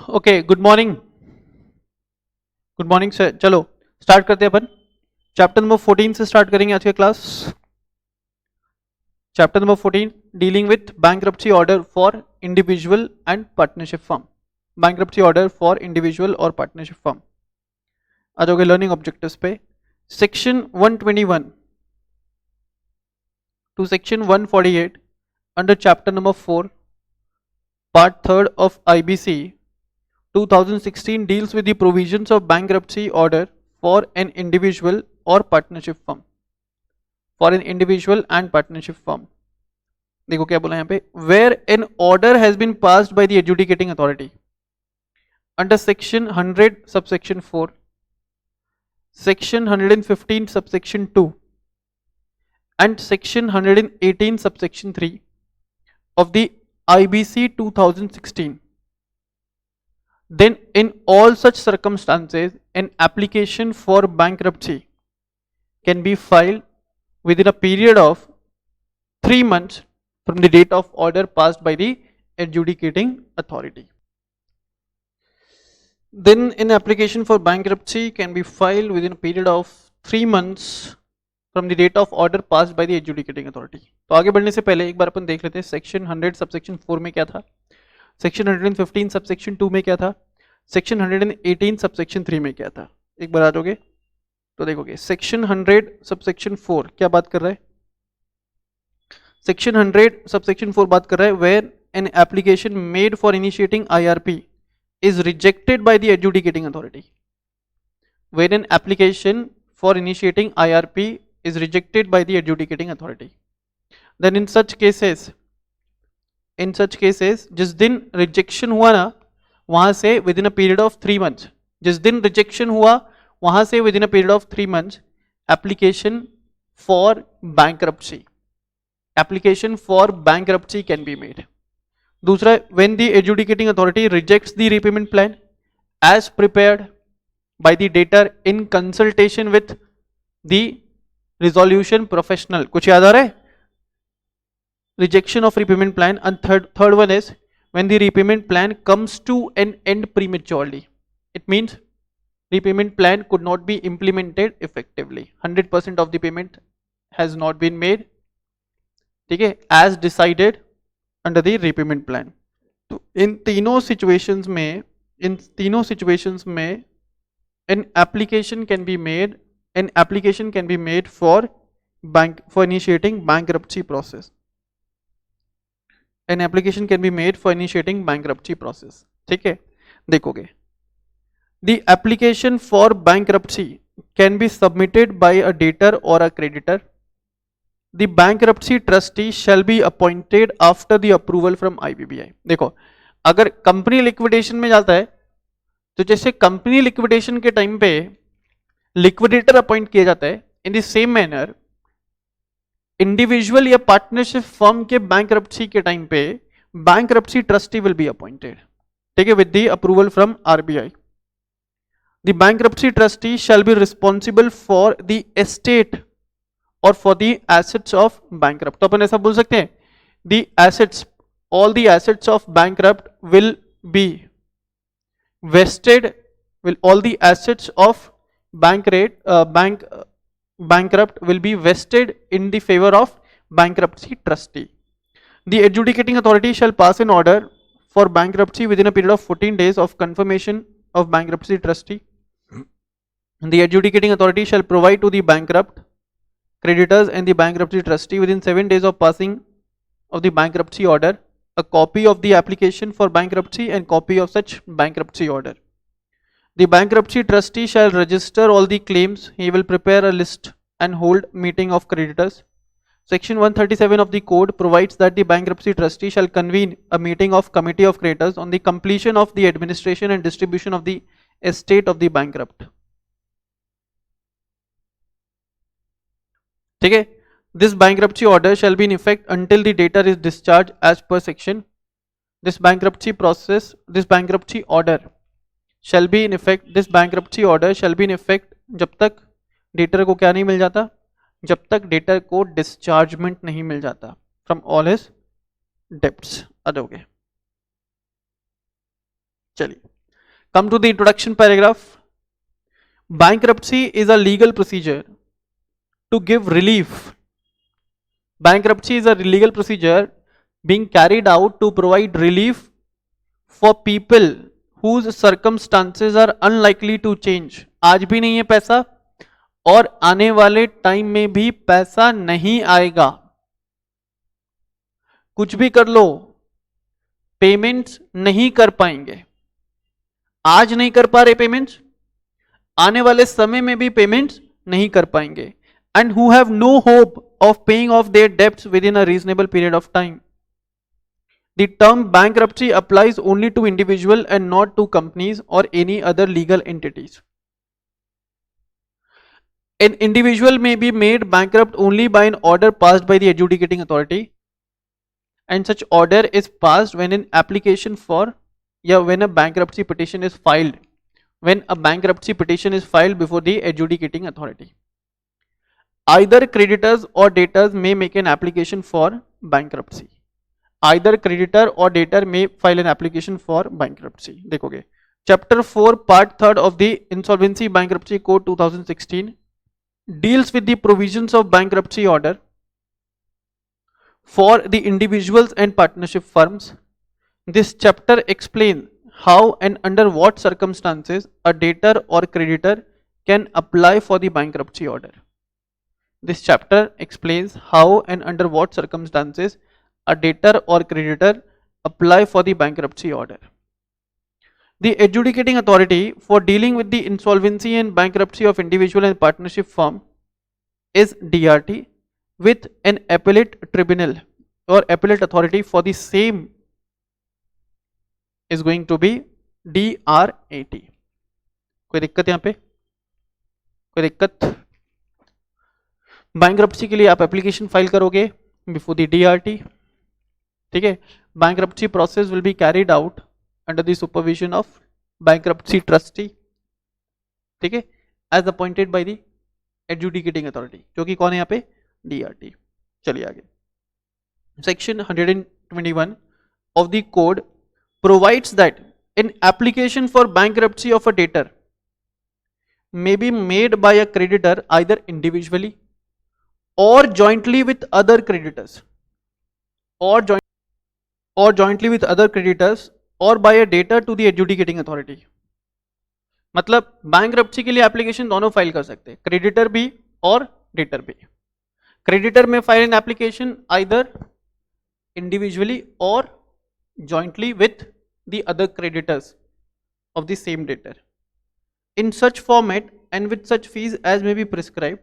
Okay, good morning. Good morning sir. चलो start करते हैं अपन। चैप्टर नंबर 14 से स्टार्ट करेंगे आज के class. Chapter number 14 dealing with bankruptcy order for individual and partnership firm. Bankruptcy order for individual और partnership firm. आ जाओगे लर्निंग ऑब्जेक्टिव्स पे। Section 121 to section 148 under chapter number 4 part 3 of IBC 2016 deals with the provisions of bankruptcy order for an individual or partnership firm. For an individual and partnership firm. देखो क्या बोला यहाँ पे, where an order has been passed by the adjudicating authority under section 100 subsection 4, section 115 subsection 2 and section 118 subsection 3 of the IBC 2016. Then in all such circumstances an application for bankruptcy can be filed within a period of 3 months from the date of order passed by the adjudicating authority. Then an application for bankruptcy can be filed within a period of 3 months from the date of order passed by the adjudicating authority. तो आगे बढ़ने से पहले एक बार अपन देख लेते हैं section 100 subsection 4 में क्या था, सेक्शन 115 सबसेक्शन 2 में क्या था, सेक्शन 118 सबसेक्शन 3 में क्या था। एक बार आ जाओगे तो देखोगे सेक्शन 100 सबसेक्शन 4 क्या बात कर रहा है। सेक्शन 100 सबसेक्शन 4 बात कर रहा है where an application made for initiating IRP is rejected by the adjudicating authority. Where an application for initiating IRP is rejected by the adjudicating authority, then in such cases जिस दिन rejection हुआ ना वहां से with in a period of 3 months, जिस दिन rejection हुआ वहां से with in a period of 3 months application for bankruptcy can be made. दूसरा, when the adjudicating authority rejects the repayment plan as prepared by the debtor in consultation with the resolution professional। कुछ याद आ रहा है? Rejection of repayment plan। and third one is when the repayment plan comes to an end prematurely. It means repayment plan could not be implemented effectively, 100% of the payment has not been made, ठीक है, as decided under the repayment plan. तो इन तीनों situations में an application can be made for initiating bankruptcy process. An application can be made for initiating bankruptcy process. ठीक है, देखोगे the application for bankruptcy can be submitted by a debtor और a creditor. The bankruptcy trustee shall be appointed after the approval from IBBI। देखो, अगर company liquidation में जाता है तो जैसे कंपनी लिक्विडेशन के टाइम पे लिक्विडेटर अपॉइंट किया जाता है, in the same manner individual या पार्टनरशिप फर्म के बैंक्रप्सी के टाइम पे bankruptcy trustee will be appointed, ठीक है, with the approval from RBI। The bankruptcy trustee shall be responsible for the estate और for the assets of bankrupt. तो अपन ऐसा बोल सकते हैं the assets, all the assets of bankrupt will be wasted, all the assets of bankrupt will be vested in the favor of bankruptcy trustee. The adjudicating authority shall pass an order for bankruptcy within a period of 14 days of confirmation of bankruptcy trustee. The adjudicating authority shall provide to the bankrupt creditors and the bankruptcy trustee within 7 days of passing of the bankruptcy order a copy of the application for bankruptcy and copy of such bankruptcy order. The bankruptcy trustee shall register all the claims. He will prepare a list and hold meeting of creditors. Section 137 of the code provides that the bankruptcy trustee shall convene a meeting of committee of creditors on the completion of the administration and distribution of the estate of the bankrupt. ठीक है, this bankruptcy order shall be in effect until the debtor is discharged as per section. This bankruptcy order shall be in effect जब तक debtor को क्या नहीं मिल जाता, जब तक डेटर को डिस्चार्जमेंट नहीं मिल जाता फ्रॉम ऑल हिज डेब्ट्स। आ जाओगे, चलिए Come to the introduction paragraph. Bankruptcy is a legal procedure to give relief. Bankruptcy is a legal procedure being carried out to provide relief for people whose circumstances are unlikely to change. आज भी नहीं है पैसा और आने वाले time में भी पैसा नहीं आएगा. कुछ भी कर लो, पेमेंट्स नहीं कर पाएंगे. आज नहीं कर पा रहे पेमेंट्स, आने वाले समय में भी पेमेंट्स नहीं कर पाएंगे. And who have no hope of paying off their debts within a reasonable period of time. The term bankruptcy applies only to individual and not to companies or any other legal entities. An individual may be made bankrupt only by an order passed by the adjudicating authority, and such order is passed when an application for when a bankruptcy petition is filed, before the adjudicating authority. Either creditors or debtors may make an application for bankruptcy. Either creditor or debtor may file an application for bankruptcy. देखोगे Chapter 4 Part 3 of the Insolvency Bankruptcy Code 2016 deals with the provisions of bankruptcy order for the individuals and partnership firms. This chapter explains how and under what circumstances a debtor or creditor can apply for the bankruptcy order. This chapter explains how and under what circumstances a debtor or creditor apply for the bankruptcy order. The adjudicating authority for dealing with the insolvency and bankruptcy of individual and partnership firm is DRT, with an appellate tribunal or appellate authority for the same is going to be DRAT. कोई दिक्कत यहाँ पे? कोई दिक्कत? Bankruptcy के लिए आप application file करोगे बिफोर द डीआरटी. ठीक है. Bankruptcy process will be carried out under the supervision of bankruptcy trustee. ठीक है. As appointed by the adjudicating authority, जो कि कौन है यहाँ पे? डीआरटी. चलिए आगे. Section 121 of the code provides that an application for bankruptcy of a debtor may be made by a creditor either individually or jointly with other creditors, or jointly with other creditors, or by a debtor to the adjudicating authority. मतलब bankruptcy के लिए application दोनों file कर सकते हैं, creditor भी और debtor भी. क्रेडिटर में file an application either individually और jointly with the other creditors of the same debtor in such format and with such fees as may be prescribed,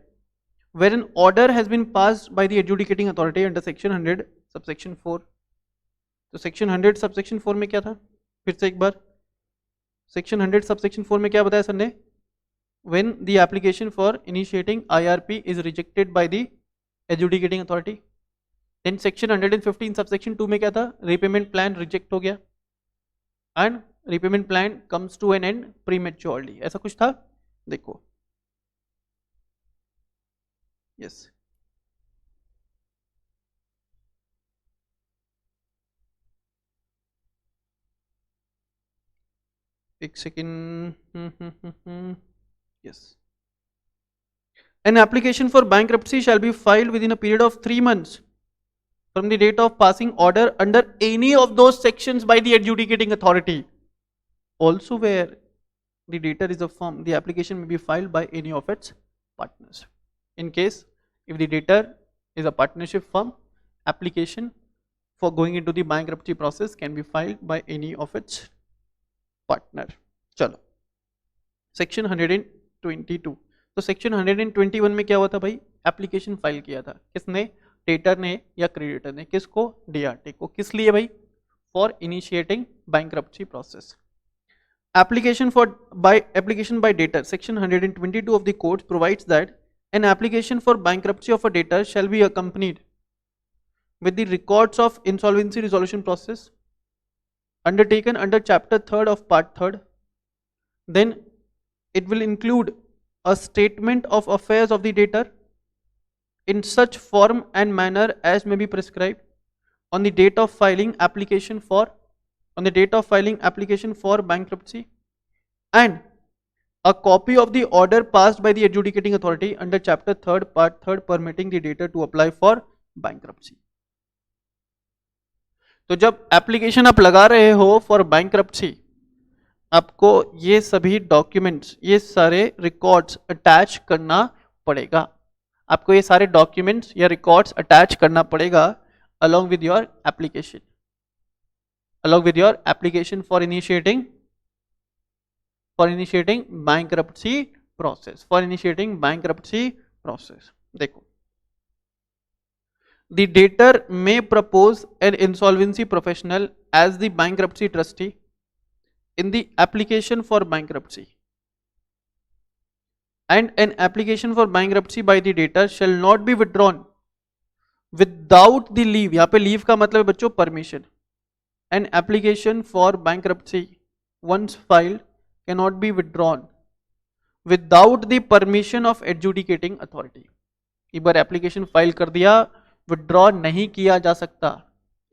where an order has been passed by the adjudicating authority under section 100 subsection 4. तो section 100 subsection 4 में क्या था? फिर से एक बार. section 100 subsection 4 में क्या बताया सर ने? when the application for initiating IRP is rejected by the adjudicating authority. Then section 115 subsection 2 में क्या था? repayment plan reject हो गया and repayment plan comes to an end prematurely. ऐसा कुछ था? देखो. Yes. एक second. Yes. An application for bankruptcy shall be filed within a period of 3 months from the date of passing order under any of those sections by the adjudicating authority. Also where the debtor is a firm, the application may be filed by any of its partners. In case if the debtor is a partnership firm, application for going into the bankruptcy process can be filed by any of its partner. चलो section 122. तो section 121 में क्या हुआ था भाई? Application file किया था. किसने? डेटर ने या क्रेडिटर ने. किसको? डीआरटी को. किस लिए भाई? For initiating bankruptcy process. Application by debtor. Section 122 of the code provides that an application for bankruptcy of a debtor shall be accompanied with the records of insolvency resolution process undertaken under chapter 3rd of part 3rd. Then it will include a statement of affairs of the debtor in such form and manner as may be prescribed on the date of filing application for bankruptcy, and a copy of the order passed by the adjudicating authority under chapter 3rd part 3rd permitting the debtor to apply for bankruptcy. तो जब application आप लगा रहे हो for bankruptcy, आपको ये सभी documents, ये सारे रिकॉर्ड्स अटैच करना पड़ेगा. आपको ये सारे डॉक्यूमेंट्स या रिकॉर्ड्स अटैच करना पड़ेगा along with your application, along with your application for initiating bankruptcy process, for initiating bankruptcy process. देखो, the debtor may propose an insolvency professional as the bankruptcy trustee in the application for bankruptcy, and an application for bankruptcy by the debtor shall not be withdrawn without the leave. यहाँ पे leave का मतलब है बच्चों permission. An application for bankruptcy once filed cannot be withdrawn without the permission of adjudicating authority. एक बार application file कर दिया, withdraw नहीं किया जा सकता.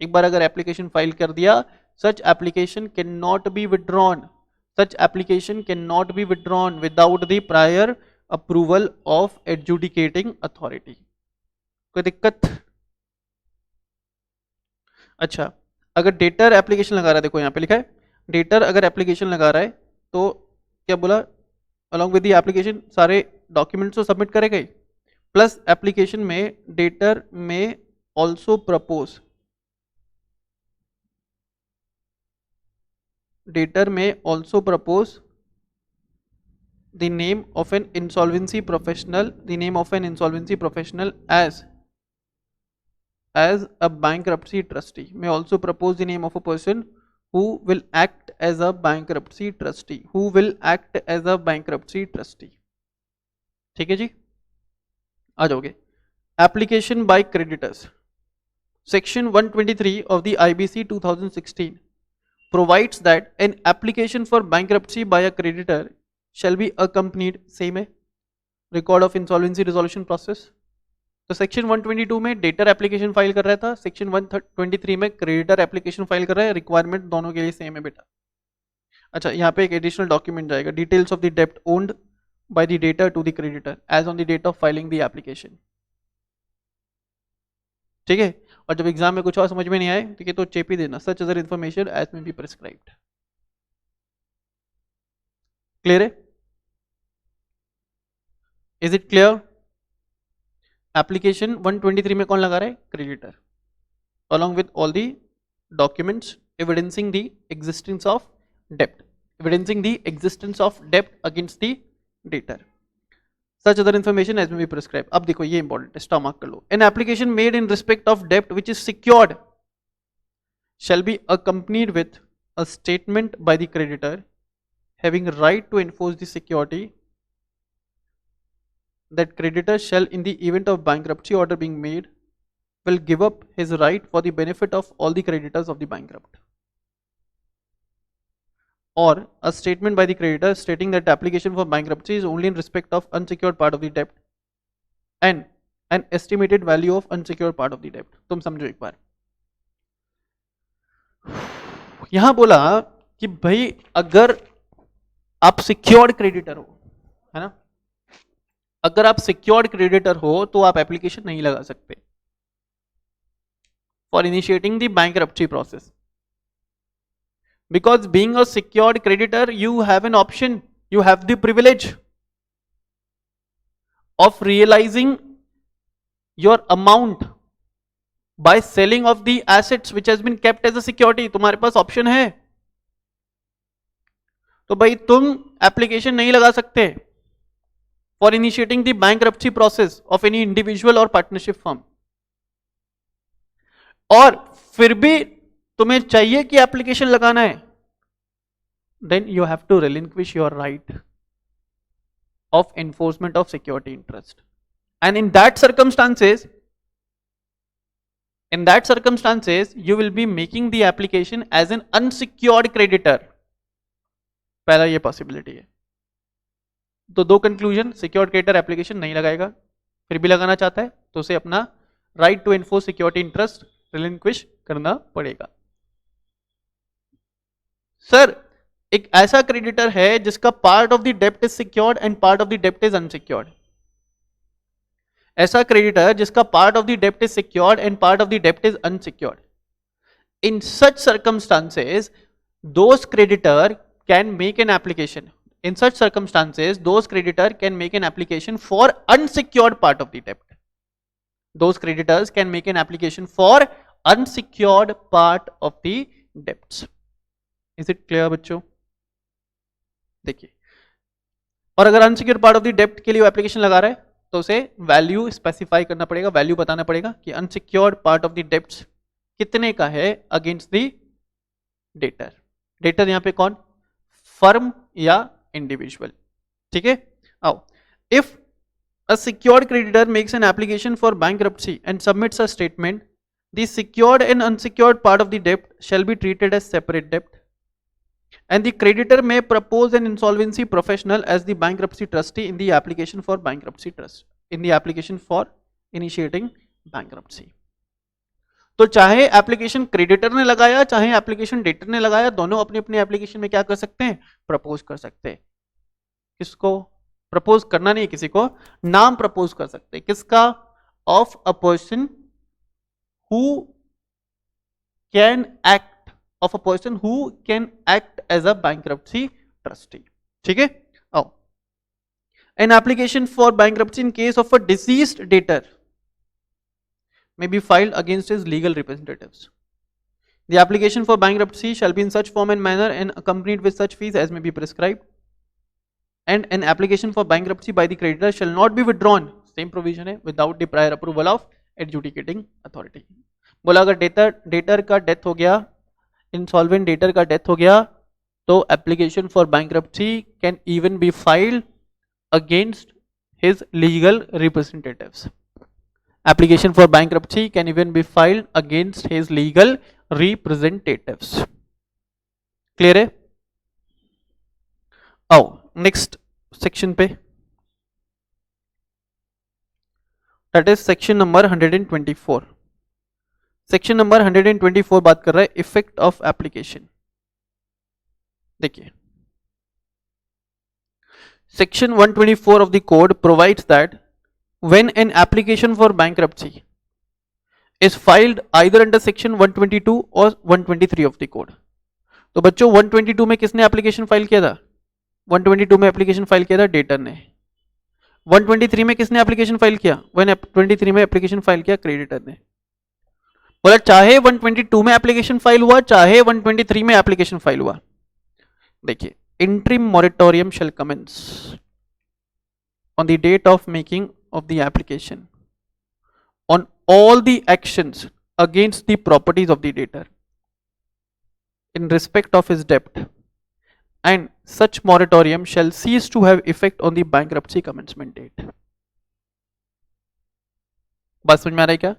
एक बार अगर एप्लीकेशन फाइल कर दिया, such application cannot be withdrawn. Such application cannot be withdrawn without the prior approval of adjudicating authority. कोई दिक्कत? अच्छा, अगर डेटर एप्लीकेशन लगा रहा है, देखो यहाँ पे लिखा है डेटर अगर एप्लीकेशन लगा रहा है तो क्या बोला, अलॉन्ग विद द एप्लीकेशन सारे डॉक्यूमेंट्स तो सबमिट करेगा, प्लस एप्लीकेशन में डेटर में ऑल्सो प्रपोज, डेटर में also propose the name of an insolvency professional, the name of an insolvency professional as a bankruptcy trustee, may also propose the name of a person who will act as a bankruptcy trustee, who will act as a bankruptcy trustee. ठीक है जी, आ जाओगे. Application by creditors. Section 123 of the IBC 2016 provides that an application for bankruptcy by a creditor shall be accompanied, same है, record of insolvency resolution process. तो section 122 में debtor application file कर रहा था, section 123 में क्रेडिटर एप्लीकेशन फाइल कर रहा है. रिक्वायरमेंट दोनों के लिए सेम है बेटा. अच्छा, यहाँ पे एक एडिशनल डॉक्यूमेंट जाएगा, डिटेल्स ऑफ द डेब्ट owed by the debtor to the creditor as on the date of filing the application. ठीक है, और जब एग्जाम में कुछ और समझ में नहीं आए, ठीक है, तो चेपी देना, सच अदर इन्फॉर्मेशन एज में बी प्रिस्क्राइब्ड. क्लियर है? Is it clear? एप्लीकेशन 123 में कौन लगा रहा है? Creditor, along with all the documents evidencing the existence of debt, evidencing the existence of debt against the debtor. Such other information as may be prescribed. अब देखो ये important है, star mark कर लो. An application made in respect of debt which is secured shall be accompanied with a statement by the creditor having right to enforce the security, that creditor shall in the event of bankruptcy order being made will give up his right for the benefit of all the creditors of the bankrupt, or a statement by the creditor stating that the application for bankruptcy is only in respect of unsecured part of the debt and an estimated value of unsecured part of the debt. तुम समझो एक बार, यहां बोला कि भाई अगर आप secured creditor हो, है ना, अगर आप सिक्योर्ड क्रेडिटर हो तो आप एप्लीकेशन नहीं लगा सकते for initiating the bankruptcy process, because being a secured creditor you have an option, you have the privilege of realizing your amount by selling off the assets which has been kept as a security. तुम्हारे पास option है, तो भाई तुम application नहीं लगा सकते for initiating the bankruptcy process of any individual or partnership firm. और फिर भी तुम्हें चाहिए कि एप्लीकेशन लगाना है, then you have to relinquish your right of enforcement of security interest. And in that circumstances, you will be making the application as an unsecured creditor. पहला ये पॉसिबिलिटी है. तो दो कंक्लूजन, सिक्योर्ड क्रेडिटर एप्लीकेशन नहीं लगाएगा, फिर भी लगाना चाहता है तो उसे अपना right to enforce security interest relinquish करना पड़ेगा. सर एक ऐसा क्रेडिटर है जिसका part of the dept is secured and part of the dept is unsecured. ऐसा क्रेडिटर जिसका part of the dept is secured and part of the dept is unsecured. In such circumstances, those creditor can make an application. In such circumstances, those creditor can make an application for unsecured part of the debt. Those creditors can make an application for unsecured part of the debts. Is it clear बच्चों? देखिए, और अगर unsecured part of the डेप्ट के लिए application लगा रहा है तो उसे वैल्यू स्पेसिफाई करना पड़ेगा, वैल्यू बताना पड़ेगा कि अनसिक्योर्ड पार्ट ऑफ द डेप्ट कितने का है अगेंस्ट द डेटर। डेटर यहां पे कौन, फर्म या इंडिविजुअल, ठीक है। आओ, if a secured creditor makes an application for bankruptcy and submits a statement, the secured and unsecured part of the dept shall be treated as separate dept and the creditor may propose an insolvency professional as the bankruptcy trustee in the application for bankruptcy trust, in the application for initiating bankruptcy। तो चाहे application creditor ने लगाया चाहे application debtor ने लगाया, दोनों अपने अपने एप्लीकेशन में क्या कर सकते हैं, प्रपोज कर सकते हैं। किसको प्रपोज करना नहीं, किसी को नाम प्रपोज कर सकते हैं, किसका, of a person who can act, of a person who can act as a bankruptcy trustee, ठीक है। आओ, an application for bankruptcy in case of a deceased debtor may be filed against his legal representatives. The application for bankruptcy shall be in such form and manner and accompanied with such fees as may be prescribed, and an application for bankruptcy by the creditor shall not be withdrawn, same provision है, without the prior approval of adjudicating authority। बोला अगर debtor का death हो गया, insolvent debtor का death हो गया, तो application for bankruptcy can even be filed against his legal representatives. Application for bankruptcy can even be filed against his legal representatives. Clear है? आओ नेक्स्ट सेक्शन पे, that is section number 124। Section number 124 बात कर रहा है effect of application. देखिए, section 124 of the code provides that when an application for bankruptcy is filed either under section 122 और 123 of the code. तो बच्चों 122 में किसने एप्लीकेशन फाइल किया था, 122 में एप्लीकेशन फाइल किया था डेटर ने। 123 में किसने एप्लीकेशन फाइल किया, 123 में एप्लीकेशन फाइल किया क्रेडिटर ने। बोला चाहे 122 में एप्लीकेशन फाइल हुआ चाहे 123 में एप्लीकेशन फाइल हुआ, देखिए, interim moratorium shall commence on the date of making of the application on all the actions against the properties of the debtor in respect of his डेप्ट, and such moratorium shall cease to have effect on the bankruptcy commencement date. बात समझ में आ रहा है क्या?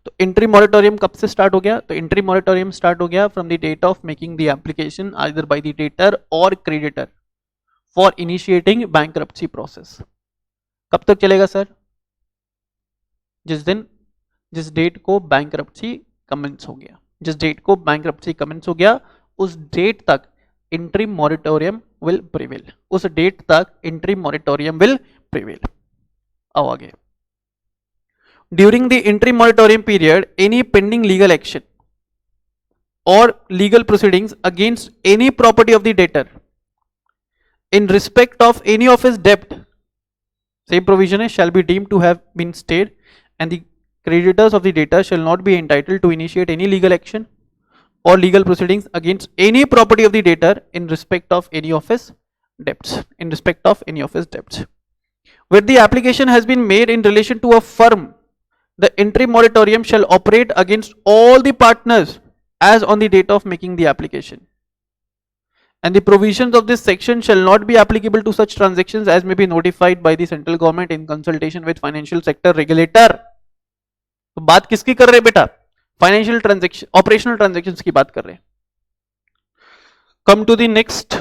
तो entry moratorium कब से स्टार्ट हो गया, तो इंट्री मॉरेटोरियम स्टार्ट हो गया from the date of making the application either by the debtor और creditor for initiating bankruptcy process. कब तक चलेगा सर, जिस डेट को बैंक्रप्सी कमेंस हो गया, जिस डेट को बैंक्रप्सी कमेंस हो गया उस डेट तक इंट्री मॉरेटोरियम विल प्रिवेल, उस डेट तक इंट्री मॉरेटोरियम विल प्रिवेल। आओ आगे, during the interim moratorium period any pending legal action or legal proceedings against any property of the debtor in respect of any of his debt, same provision shall be deemed to have been stayed, and the creditors of the debtor shall not be entitled to initiate any legal action or legal proceedings against any property of the debtor in respect of any of his debts, in respect of any of his debts. Where the application has been made in relation to a firm, the interim moratorium shall operate against all the partners as on the date of making the application, and the provisions of this section shall not be applicable to such transactions as may be notified by the central government in consultation with financial sector regulator। तो बात किसकी कर रहे हैं बेटा, financial transaction, operational transactions की बात कर रहे हैं। Come to the next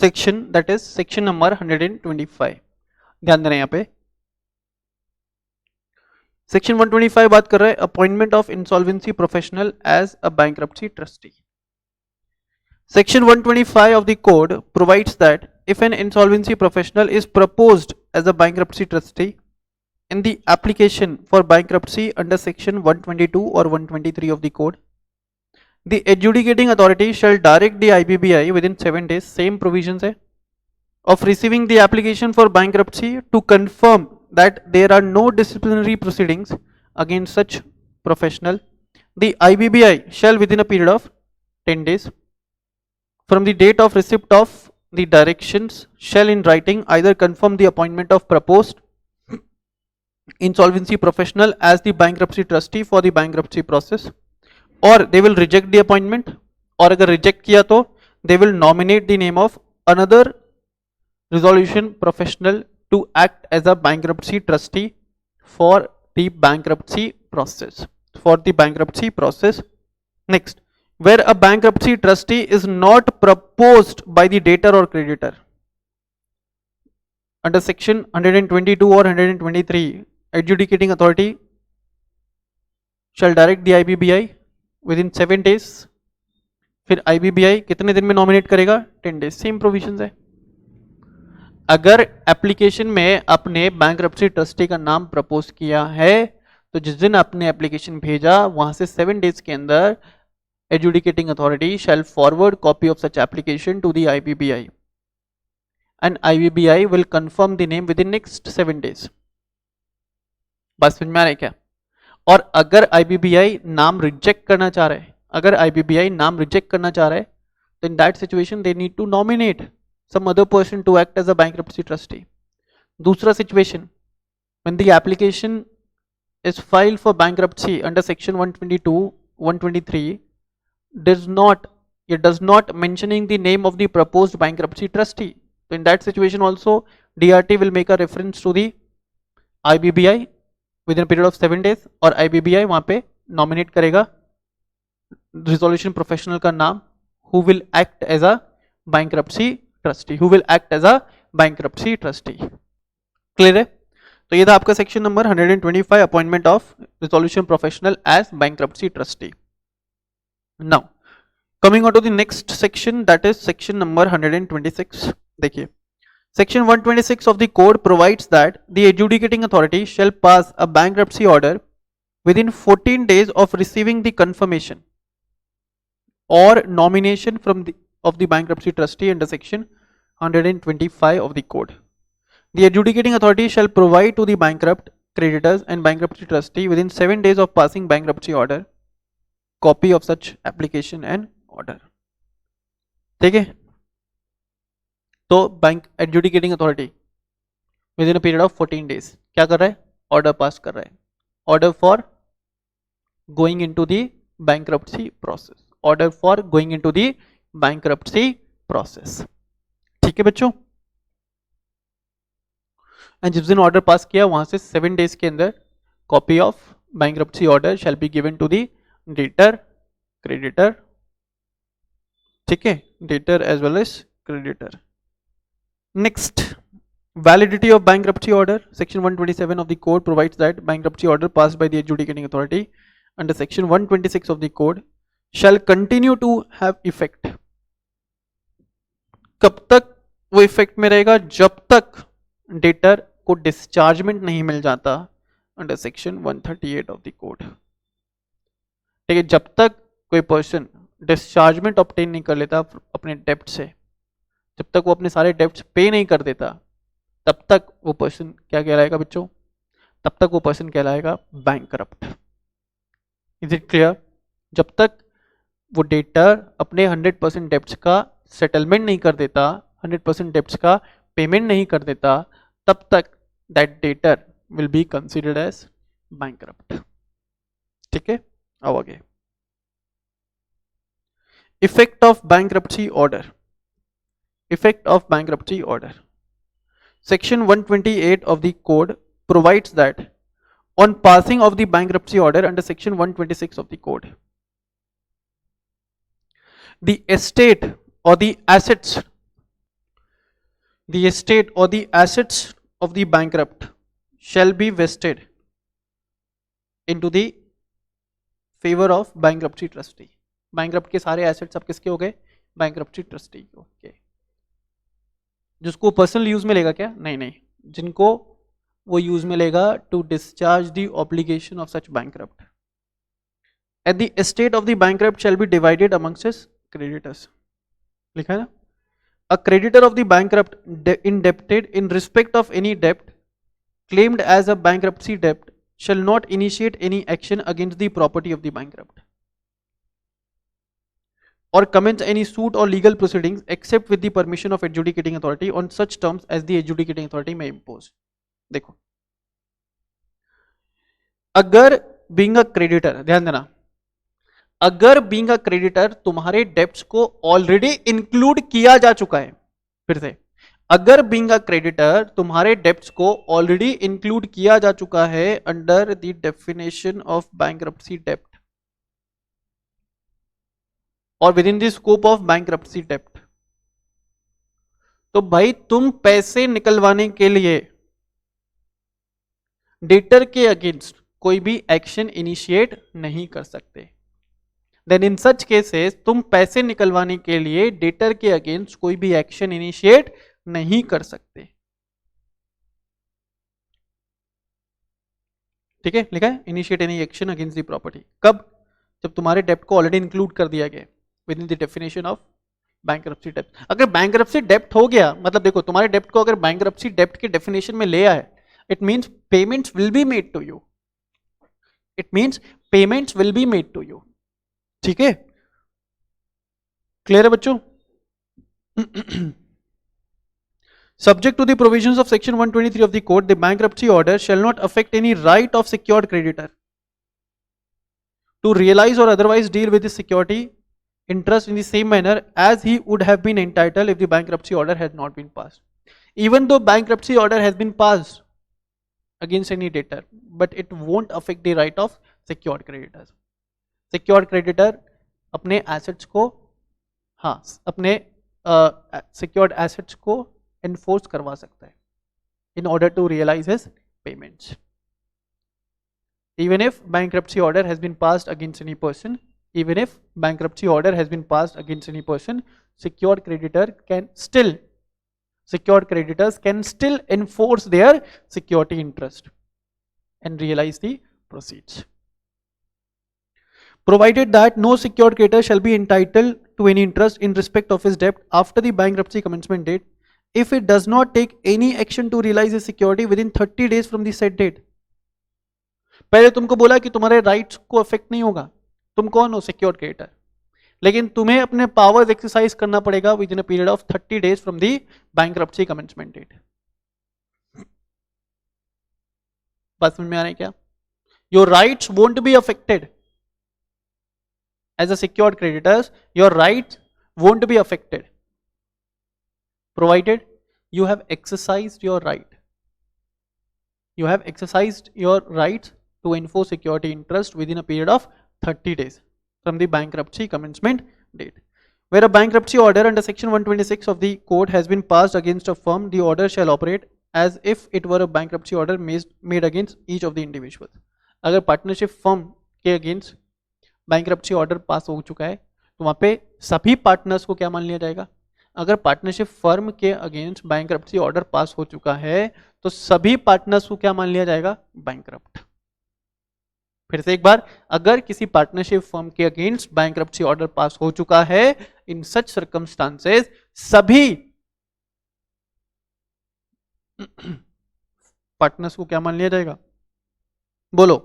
section, that is section number 125। ध्यान देना यहाँ पे, सेक्शन 125 बात कर रहा है appointment of insolvency professional as a bankruptcy trustee. Section 125 of the code provides that if an insolvency professional is proposed as a bankruptcy trustee in the application for bankruptcy under section 122 or 123 of the code, the adjudicating authority shall direct the IBBI within 7 days, same provisions hai, of receiving the application for bankruptcy to confirm that there are no disciplinary proceedings against such professional. The IBBI shall within a period of 10 days from the date of receipt of the directions shall in writing either confirm the appointment of proposed insolvency professional as the bankruptcy trustee for the bankruptcy process, or they will reject the appointment, और अगर reject किया तो they will nominate the name of another resolution professional to act as a bankruptcy trustee for the bankruptcy process. Next, where a bankruptcy trustee is not proposed by the debtor or creditor under section 122 or 123, adjudicating authority shall direct the IBBI within 7 days. फिर IBBI कितने दिन में nominate करेगा? 10 days. Same provisions है. अगर application में अपने bankruptcy trustee का नाम प्रपोज किया है तो जिस दिन आपने एप्लीकेशन भेजा वहां से 7 days के अंदर adjudicating authority shall forward copy of such application to the IBBI and IBBI will confirm the name within next 7 days. बात समझ में आ रहा है क्या? और अगर IBBI नाम रिजेक्ट करना चाह रहा है, अगर IBBI नाम रिजेक्ट करना चाह रहा है तो in that situation they need to nominate some other person to act as a bankruptcy trustee. दूसरा situation, when the application is filed for bankruptcy under section 122, 123, it does not mentioning the name of the proposed bankruptcy trustee. So in that situation also DRT will make a reference to the IBBI within a period of 7 days और IBBI वहां पे nominate करेगा resolution professional का नाम who will act as a bankruptcy trustee, clear है? तो ये था आपका section number 125 appointment of resolution professional as bankruptcy trustee. Now coming on to the next section, that is section number 126. देखिए, section 126 of the code provides that the adjudicating authority shall pass a bankruptcy order within 14 days of receiving the confirmation or nomination of the bankruptcy trustee under section 125 of the code. The adjudicating authority shall provide to the bankrupt creditors and bankruptcy trustee within 7 days of passing bankruptcy order copy of such application and order. ठीक है? तो bank adjudicating authority with in a period of 14 days क्या कर रहा है? Order pass कर रहा है. Order for going into the bankruptcy process. Order for going into the bankruptcy process. ठीक है बच्चों? एंड जिस दिन ऑर्डर पास किया वहां से 7 days के अंदर copy of bankruptcy order shall be given to the debtor, creditor. ठीक है? Debtor as well as creditor. Next, validity of bankruptcy order. Section 127 of the code provides that bankruptcy order passed by the adjudicating authority under section 126 of the code shall continue to have effect. कब तक वो effect में रहेगा? जब तक debtor को डिस्चार्जमेंट नहीं मिल जाता under section 138 of the code. ठीक है? जब तक कोई पर्सन डिस्चार्जमेंट ऑब्टेन नहीं कर लेता अपने डेप्ट से, जब तक वो अपने सारे डेप्ट्स पे नहीं कर देता, तब तक वो पर्सन क्या कहलाएगा बच्चों? तब तक वो पर्सन कहलाएगा बैंकरप्ट. Is it clear? जब तक वो डेटर अपने 100% डेप्ट्स का सेटलमेंट नहीं कर देता, 100% डेप्ट्स का पेमेंट नहीं कर देता, तब तक that debtor will be considered as bankrupt. ठीक है? अब आगे, effect of bankruptcy order. Effect of bankruptcy order. Section 128 of the code provides that on passing of the bankruptcy order under section 126 of the code, the estate or the assets of the bankrupt shall be vested into the favor of bankruptcy trustee. Bankrupt के सारे assets अब किसके हो गए? Bankruptcy trustee. Okay, जिसको personal use में लेगा क्या? नहीं नहीं, जिनको वो यूज में लेगा to discharge the obligation of such bankrupt at the estate of the bankrupt shall be divided amongst his creditors. लिखा है ना? A creditor of the bankrupt indebted in respect of any डेप्ट claimed as a bankruptcy debt shall not initiate any action against the property of the bankrupt or commence any suit or legal proceedings except with the permission of adjudicating authority on such terms as the adjudicating authority may impose। देखो, अगर being a creditor, ध्यान देना, अगर being a creditor तुम्हारे debts को already include किया जा चुका है, फिर से, अगर बीइंग अ क्रेडिटर तुम्हारे डेप्ट्स को ऑलरेडी इंक्लूड किया जा चुका है under the definition of bankruptcy डेप्ट और within the scope of bankruptcy डेप्ट, तो भाई तुम पैसे निकलवाने के लिए डेटर के अगेंस्ट कोई भी एक्शन इनिशिएट नहीं कर सकते। देन इन सच केसेस तुम पैसे निकलवाने के लिए डेटर के अगेंस्ट कोई भी एक्शन इनिशिएट नहीं कर सकते। ठीक है, लिखा है initiate any action against the property. कब? जब तुम्हारे डेप्ट को ऑलरेडी इंक्लूड कर दिया गया within the definition of bankruptcy डेप्ट। अगर बैंक्रप्सी डेप्ट हो गया, मतलब देखो तुम्हारे डेप्ट को अगर बैंक्रप्सी डेप्ट के डेफिनेशन में ले आए, it means payments will be made to you, it means payments will be made to you. ठीक है, क्लियर है बच्चों? Subject to the provisions of section 123 of the code, the bankruptcy order shall not affect any right of secured creditor to realize or otherwise deal with the security interest in the same manner as he would have been entitled if the bankruptcy order had not been passed. Even though bankruptcy order has been passed against any debtor, but it won't affect the right of secured creditors. Secured creditor अपने assets को, हाँ, अपने secured assets को enforce करवा सकता है in order to realize his payments, even if bankruptcy order has been passed against any person. Even if bankruptcy order has been passed against any person, secured creditors can still enforce their security interest and realize the proceeds, provided that no secured creditor shall be entitled to any interest in respect of his debt after the bankruptcy commencement date if it does not take any action to realize his security within 30 days from the said date। पहले तुमको बोला कि तुम्हारे rights को affect नहीं होगा, तुम कौन हो? सिक्योर्ड क्रेडिटर, लेकिन तुम्हें अपने पावर्स एक्सरसाइज करना पड़ेगा within a period of 30 days from the bankruptcy commencement date. बात समझ में आ रही है क्या? Your rights won't be affected as a secured creditors, your rights won't be affected provided you have exercised your right, you have exercised your rights to enforce security interest within a period of 30 days from the bankruptcy commencement date. Where a bankruptcy order under section 126 of the code has been passed against a firm, the order shall operate as if it were a bankruptcy order made against each of the individuals। अगर partnership firm के against bankruptcy order pass हो चुका है तो वहां पे सभी partners को क्या मान लिया जाएगा? अगर पार्टनरशिप फर्म के अगेंस्ट बैंक्रप्सी ऑर्डर पास हो चुका है तो सभी पार्टनर्स को क्या मान लिया जाएगा? बैंक्रप्ट। फिर से एक बार, अगर किसी पार्टनरशिप फर्म के अगेंस्ट बैंक्रप्सी ऑर्डर पास हो चुका है, इन सच सर्कमस्टांसेस सभी पार्टनर्स को क्या मान लिया जाएगा? बोलो,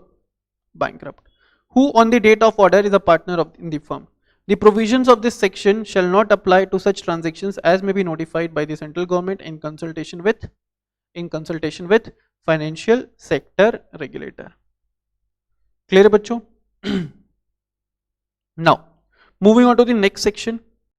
bankrupt. Who on the date of order is a partner in the firm। The provisions of this section shall not apply to such transactions as may be notified by the central government in consultation with financial sector regulator। Clear बच्चों? Now moving on to the next section,